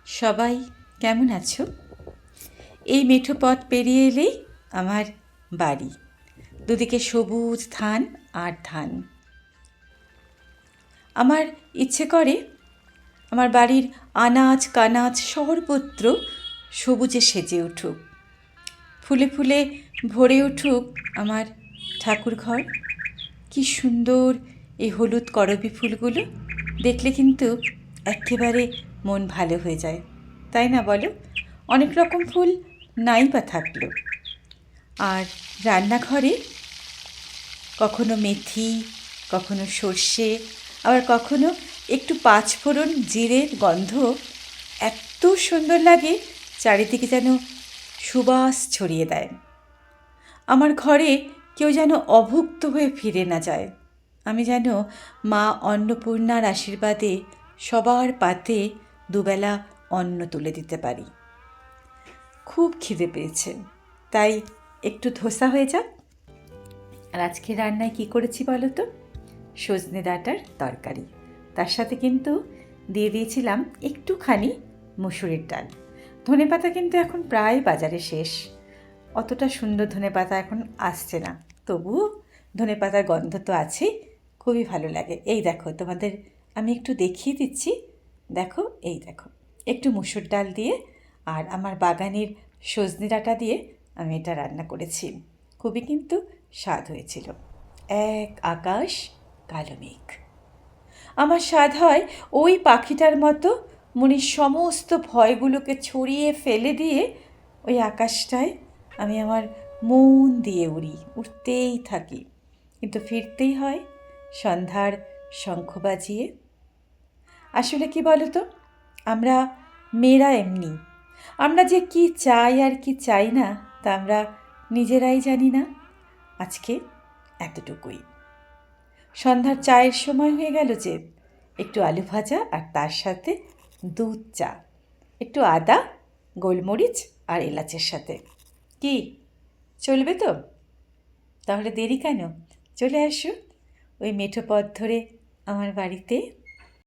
সবাই কেমন আছো? এই মেঠো পথ পেরিয়ে এলেই আমার বাড়ি। দুদিকে সবুজ ধান আর ধান। আমার ইচ্ছে করে আমার বাড়ির আনাজ কানাজ সর্বত্র সবুজে সেজে উঠুক, ফুলে ফুলে ভরে উঠুক আমার ঠাকুর ঘর। কি সুন্দর এই হলুদ করবী ফুলগুলো, দেখলে কিন্তু একেবারে মন ভালো হয়ে যায়, তাই না বলো? অনেক রকম ফুল নাই বা থাকলো। আর রান্নাঘরে কখনো মেথি, কখনো সর্ষে, আবার কখনো একটু পাঁচফোড়ন জিরের গন্ধ এত সুন্দর লাগে, চারিদিকে যেন সুবাস ছড়িয়ে দেয়। আমার ঘরে কেউ যেন অভুক্ত হয়ে ফিরে না যায়। আমি যেন মা অন্নপূর্ণার আশীর্বাদে সবার পাতে দুবেলা অন্ন তুলে দিতে পারি। খুব খিদে পেয়েছে, তাই একটু ধোসা হয়ে যাক। আর আজকে রান্নায় কী করেছি বলো তো? সজনে ডাঁটার তরকারি, তার সাথে কিন্তু দিয়ে দিয়েছিলাম একটুখানি মুসুরির ডাল। ধনেপাতা কিন্তু এখন প্রায় বাজারে শেষ, অতটা সুন্দর ধনেপাতা এখন আসছে না, তবুও ধনেপাতার গন্ধ তো আছেই, খুবই ভালো লাগে। এই দেখো, তোমাদের আমি একটু দেখিয়ে দিচ্ছি, দেখো, এই দেখো, একটু মুসুর ডাল দিয়ে আর আমার বাগানের সজনে ডাঁটা দিয়ে আমি এটা রান্না করেছি। খুবই কিন্তু স্বাদ হয়েছিল। এক আকাশ কালো মেঘ। আমার স্বাদ হয় ওই পাখিটার মতো, মনের সমস্ত ভয়গুলোকে ছড়িয়ে ফেলে দিয়ে ওই আকাশটায় আমি আমার মন দিয়ে উড়ি, উঠতেই থাকি, কিন্তু ফিরতেই হয় সন্ধ্যার শঙ্খ বাজিয়ে। আসলে কি বলো তো, আমরা মেয়েরা এমনি, আমরা যে কি চাই আর কি চাই না তা আমরা নিজেরাই জানি না। আজকে এতটুকুই। সন্ধ্যার চায়ের সময় হয়ে গেল যে, একটু আলু ভাজা আর তার সাথে দুধ চা, একটু আদা, গোলমরিচ আর এলাচের সাথে। কি চলবে তো? তাহলে দেরি কেন, চলে আসো ওই মেঠো পথ ধরে আমার বাড়িতে।